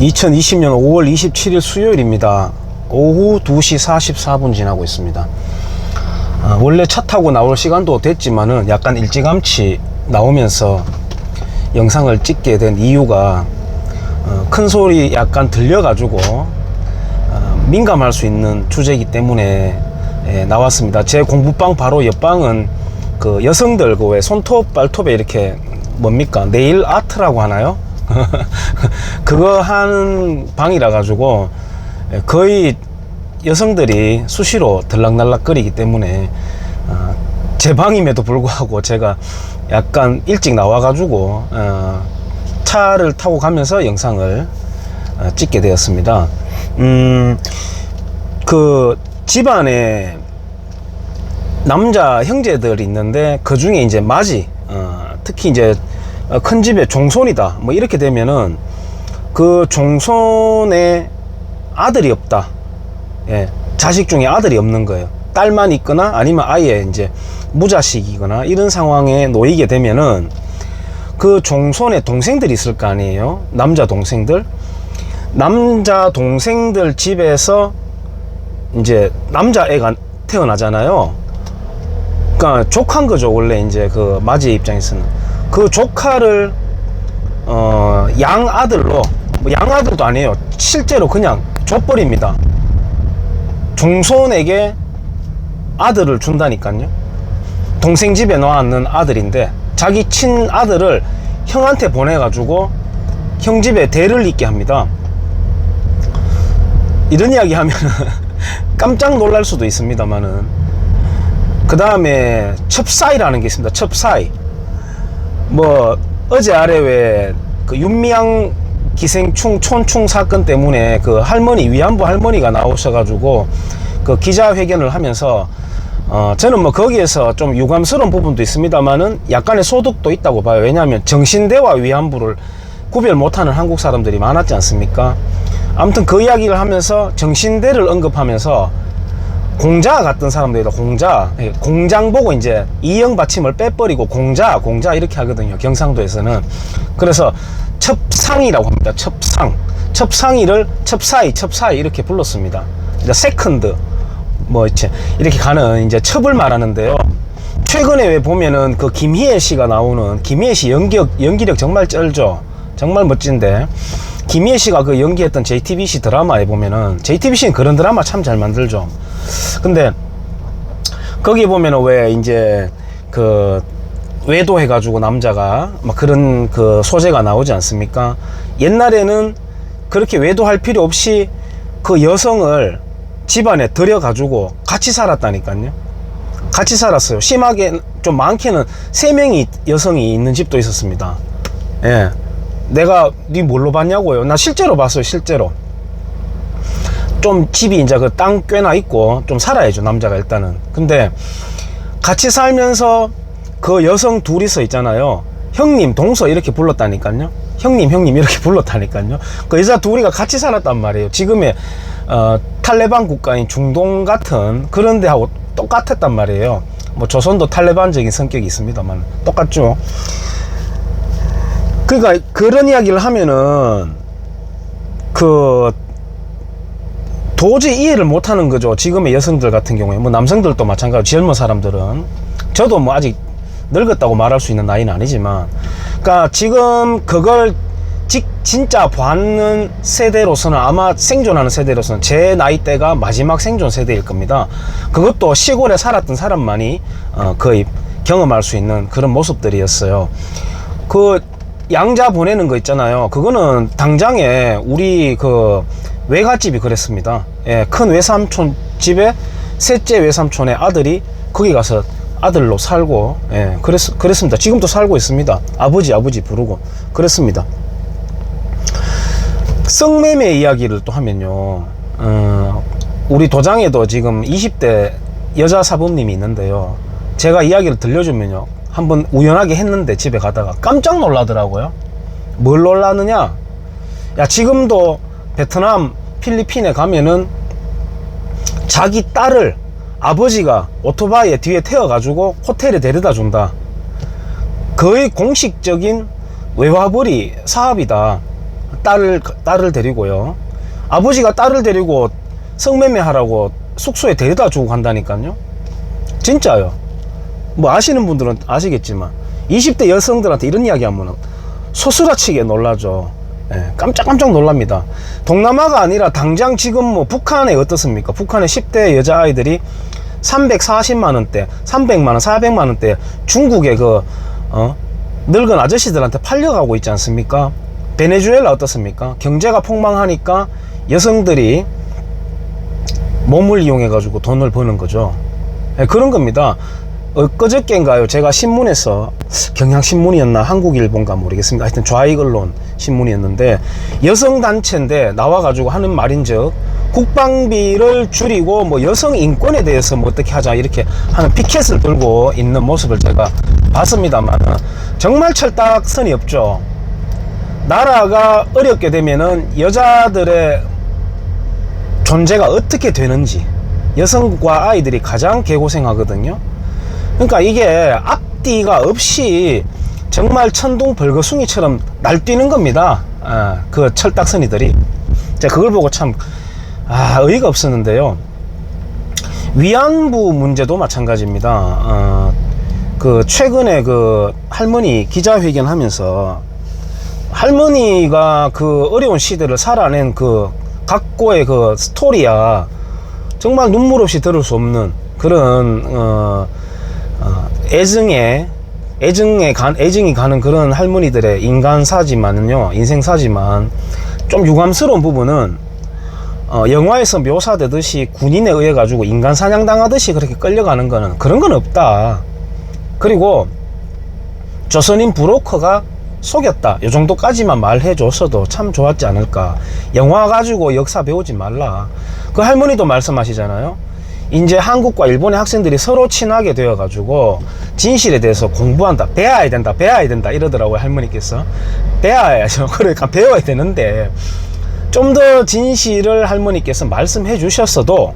2020년 5월 27일 수요일입니다. 오후 2시 44분 지나고 있습니다. 원래 차 타고 나올 시간도 됐지만은 약간 일찌감치 나오면서 영상을 찍게 된 이유가 큰 소리 약간 들려가지고 민감할 수 있는 주제이기 때문에 나왔습니다. 제 공부방 바로 옆방은 그 여성들 그 왜 손톱 발톱에 이렇게 뭡니까 네일 아트라고 하나요? 그거 하는 방이라 가지고 거의 여성들이 수시로 들락날락 거리기 때문에 제 방임에도 불구하고 제가 약간 일찍 나와 가지고 차를 타고 가면서 영상을 찍게 되었습니다. 그 집안에 남자 형제들이 있는데 그 중에 이제 맞이 특히 이제 큰 집에 종손이다 뭐 이렇게 되면은 그 종손에 아들이 없다, 자식 중에 아들이 없는 거예요. 딸만 있거나 아니면 아예 이제 무자식이거나 이런 상황에 놓이게 되면은 그 종손에 동생들이 있을 거 아니에요. 남자 동생들 집에서 이제 남자애가 태어나잖아요. 그러니까 조카인 거죠. 원래 이제 그 맞이 입장에서는 그 조카를 양아들로, 뭐 양아들도 아니에요. 실제로 그냥 줘버립니다. 종손에게 아들을 준다니까요. 동생 집에 놓았는 아들인데 자기 친아들을 형한테 보내가지고 형 집에 대를 잇게 합니다. 이런 이야기 하면 깜짝 놀랄 수도 있습니다만은, 그 다음에 첩사이라는 게 있습니다. 첩사이. 뭐 어제 아래 왜 그 윤미향 기생충 촌충 사건 때문에 그 할머니, 위안부 할머니가 나오셔가지고 그 기자회견을 하면서 저는 뭐 거기에서 좀 유감스러운 부분도 있습니다만은 약간의 소득도 있다고 봐요. 왜냐하면 정신대와 위안부를 구별 못하는 한국 사람들이 많았지 않습니까? 아무튼 그 이야기를 하면서 정신대를 언급하면서 공자 같은 사람들이다. 공장 보고 이제 이형 받침을 빼버리고 공자 이렇게 하거든요, 경상도에서는. 그래서 첩상이라고 합니다. 첩상이를 첩사이 이렇게 불렀습니다. 이제 세컨드 뭐 이렇게 가는 이제 첩을 말하는데요. 최근에 왜 보면은 그 김희애 씨가 나오는, 김희애 씨 연기력 정말 쩔죠. 정말 멋진데 김희애 씨가 그 연기했던 JTBC 드라마에 보면은, JTBC는 그런 드라마 참 잘 만들죠. 근데 거기 보면은 왜 이제 그 외도해가지고 남자가 막 그런 그 소재가 나오지 않습니까? 옛날에는 그렇게 외도할 필요 없이 그 여성을 집안에 들여가지고 같이 살았다니까요. 같이 살았어요. 심하게 좀 많게는 3명이 여성이 있는 집도 있었습니다. 예. 내가 니 뭘로 봤냐고요? 나 실제로 봤어요. 실제로. 좀 집이 이제 그 땅 꽤나 있고 좀 살아야죠, 남자가 일단은. 근데 같이 살면서 그 여성 둘이서 있잖아요. 형님, 동서 이렇게 불렀다니까요. 형님 이렇게 불렀다니까요. 그 여자 둘이가 같이 살았단 말이에요. 지금의 탈레반 국가인 중동 같은 그런 데하고 똑같았단 말이에요. 뭐 조선도 탈레반적인 성격이 있습니다만 똑같죠. 그러니까 그런 이야기를 하면은 그 도저히 이해를 못하는 거죠. 지금의 여성들 같은 경우에, 뭐 남성들도 마찬가지, 젊은 사람들은. 저도 뭐 아직 늙었다고 말할 수 있는 나이는 아니지만, 그러니까 지금 그걸 진짜 받는 세대로서는, 아마 생존하는 세대로서는 제 나이대가 마지막 생존 세대일 겁니다. 그것도 시골에 살았던 사람만이 거의 경험할 수 있는 그런 모습들이었어요. 그 양자 보내는 거 있잖아요. 그거는 당장에 우리 그 외갓집이 그랬습니다. 예, 큰 외삼촌 집에 셋째 외삼촌의 아들이 거기 가서 아들로 살고, 예, 그랬습니다. 지금도 살고 있습니다. 아버지 부르고 그랬습니다. 성매매 이야기를 또 하면요, 우리 도장에도 지금 20대 여자 사범님이 있는데요. 제가 이야기를 들려주면요, 한번 우연하게 했는데 집에 가다가 깜짝 놀라더라고요. 뭘 놀라느냐? 야, 지금도 베트남, 필리핀에 가면은 자기 딸을 아버지가 오토바이에 뒤에 태워가지고 호텔에 데려다 준다. 거의 공식적인 외화벌이 사업이다. 딸을 데리고요. 아버지가 딸을 데리고 성매매하라고 숙소에 데려다 주고 간다니까요. 진짜요. 뭐 아시는 분들은 아시겠지만 20대 여성들한테 이런 이야기 하면 소스라치게 놀라죠. 예, 깜짝깜짝 놀랍니다. 동남아가 아니라 당장 지금 뭐 북한에 어떻습니까? 북한의 10대 여자아이들이 340만원대, 300만원, 400만원대 중국의 늙은 아저씨들한테 팔려가고 있지 않습니까? 베네수엘라 어떻습니까? 경제가 폭망하니까 여성들이 몸을 이용해 가지고 돈을 버는 거죠. 네, 그런 겁니다. 엊그저께인가요? 제가 신문에서 경향신문이었나 한국일보인가 모르겠습니다. 하여튼 좌익 언론 신문이었는데 여성단체인데 나와가지고 하는 말인즉 국방비를 줄이고 뭐 여성 인권에 대해서 뭐 어떻게 하자 이렇게 하는 피켓을 들고 있는 모습을 제가 봤습니다만 정말 철딱선이 없죠. 나라가 어렵게 되면은 여자들의 존재가 어떻게 되는지 여성과 아이들이 가장 개고생하거든요. 그러니까 이게 앞뒤가 없이 정말 천둥 벌거숭이처럼 날뛰는 겁니다. 그 철딱선이들이. 제가 그걸 보고 참 어이가 없었는데요. 위안부 문제도 마찬가지입니다. 그 최근에 그 할머니 기자회견 하면서 할머니가 그 어려운 시대를 살아낸 그 각고의 그 스토리야 정말 눈물 없이 들을 수 없는 그런 애증이 가는 그런 할머니들의 인간사지만은요, 인생사지만 좀 유감스러운 부분은 영화에서 묘사되듯이 군인에 의해 가지고 인간 사냥당하듯이 그렇게 끌려가는 거는 그런 건 없다. 그리고 조선인 브로커가 속였다. 이 정도까지만 말해줬어도 참 좋았지 않을까. 영화 가지고 역사 배우지 말라. 그 할머니도 말씀하시잖아요. 이제 한국과 일본의 학생들이 서로 친하게 되어가지고 진실에 대해서 공부한다. 배워야 된다. 이러더라고요, 할머니께서. 배워야죠. 그러니까 배워야 되는데 좀 더 진실을 할머니께서 말씀해 주셨어도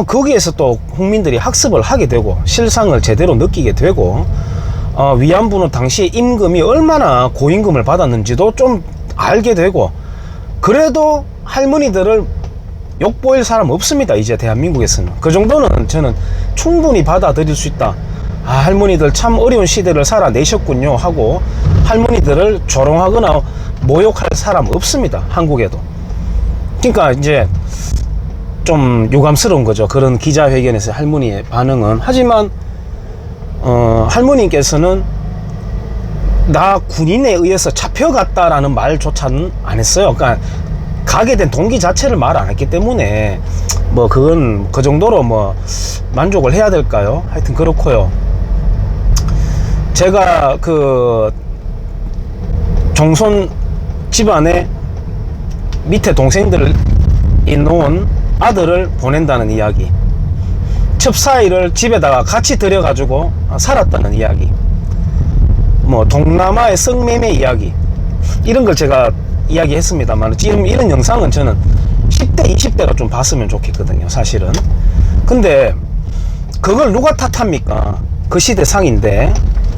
거기에서 또 국민들이 학습을 하게 되고 실상을 제대로 느끼게 되고 위안부는 당시에 임금이 얼마나 고임금을 받았는지도 좀 알게 되고 그래도 할머니들을 욕보일 사람 없습니다. 이제 대한민국에서는 그 정도는 저는 충분히 받아들일 수 있다. 할머니들 참 어려운 시대를 살아내셨군요 하고 할머니들을 조롱하거나 모욕할 사람 없습니다. 한국에도. 그러니까 이제 좀 유감스러운 거죠. 그런 기자회견에서 할머니의 반응은. 하지만 할머니께서는 나 군인에 의해서 잡혀갔다라는 말조차는 안 했어요. 그러니까 가게 된 동기 자체를 말 안 했기 때문에 뭐 그건 그 정도로 뭐 만족을 해야 될까요? 하여튼 그렇고요. 제가 그 종손 집안에 밑에 동생들을 놓은 아들을 보낸다는 이야기, 첩사이를 집에다가 같이 들여가지고 살았다는 이야기, 뭐 동남아의 성매매 이야기, 이런 걸 제가 이야기했습니다만 지금 이런 영상은 저는 10대 20대가 좀 봤으면 좋겠거든요, 사실은. 근데 그걸 누가 탓합니까? 그 시대 상인데.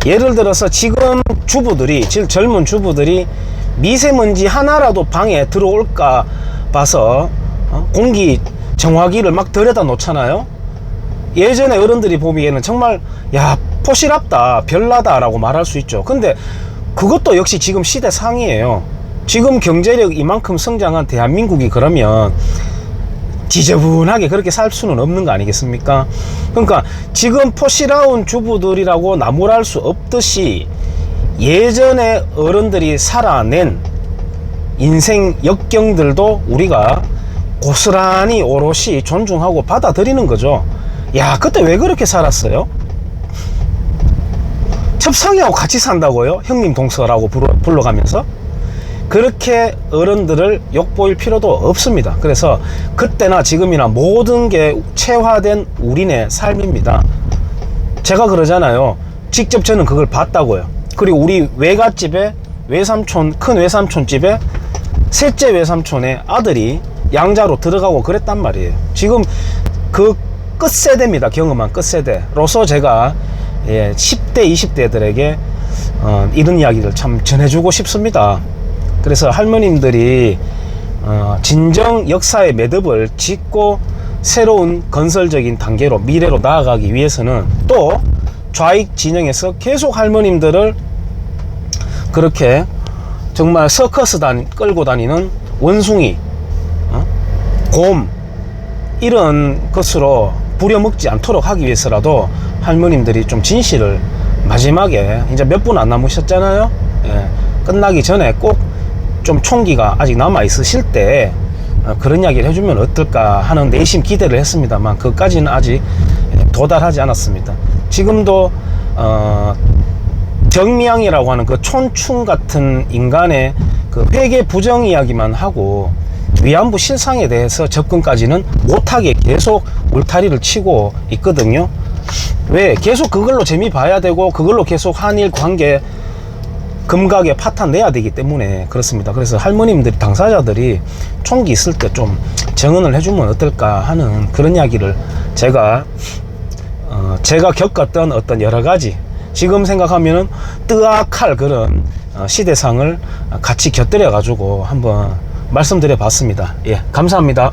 예를 들어서 지금 주부들이, 즉 젊은 주부들이 미세먼지 하나라도 방에 들어올까 봐서 공기 정화기를 막 들여다 놓잖아요. 예전에 어른들이 보기에는 정말 야 포실합다, 별나다 라고 말할 수 있죠. 근데 그것도 역시 지금 시대 상이에요. 지금 경제력 이만큼 성장한 대한민국이 그러면 지저분하게 그렇게 살 수는 없는 거 아니겠습니까? 그러니까 지금 포실아운 주부들이라고 나무랄 수 없듯이 예전에 어른들이 살아낸 인생 역경들도 우리가 고스란히 오롯이 존중하고 받아들이는 거죠. 야, 그때 왜 그렇게 살았어요? 첩상이하고 같이 산다고요? 형님 동서라고 불러가면서? 그렇게 어른들을 욕보일 필요도 없습니다. 그래서 그때나 지금이나 모든 게 체화된 우리네 삶입니다. 제가 그러잖아요. 직접 저는 그걸 봤다고요. 그리고 우리 외갓집에 외삼촌, 큰 외삼촌 집에 셋째 외삼촌의 아들이 양자로 들어가고 그랬단 말이에요. 지금 그 끝세대입니다. 경험한 끝세대로서 제가 10대 20대들에게 이런 이야기를 참 전해주고 싶습니다. 그래서 할머님들이 진정 역사의 매듭을 짓고 새로운 건설적인 단계로 미래로 나아가기 위해서는 또 좌익 진영에서 계속 할머님들을 그렇게 정말 서커스 끌고 다니는 원숭이, 곰 이런 것으로 부려먹지 않도록 하기 위해서라도 할머님들이 좀 진실을 마지막에 이제 몇 분 안 남으셨잖아요. 예, 끝나기 전에 꼭 좀 총기가 아직 남아 있으실 때 그런 이야기를 해주면 어떨까 하는 내심 기대를 했습니다만 그것까지는 아직 도달하지 않았습니다. 지금도 정미양이라고 하는 그 촌충 같은 인간의 그 회계 부정 이야기만 하고 위안부 실상에 대해서 접근까지는 못하게 계속 울타리를 치고 있거든요. 왜? 계속 그걸로 재미 봐야 되고 그걸로 계속 한일 관계 금각에 파탄 내야 되기 때문에 그렇습니다. 그래서 할머님들이, 당사자들이 총기 있을 때 좀 정언을 해주면 어떨까 하는 그런 이야기를 제가 겪었던 어떤 여러 가지 지금 생각하면은 뜨악할 그런 시대상을 같이 곁들여 가지고 한번 말씀드려 봤습니다. 예, 감사합니다.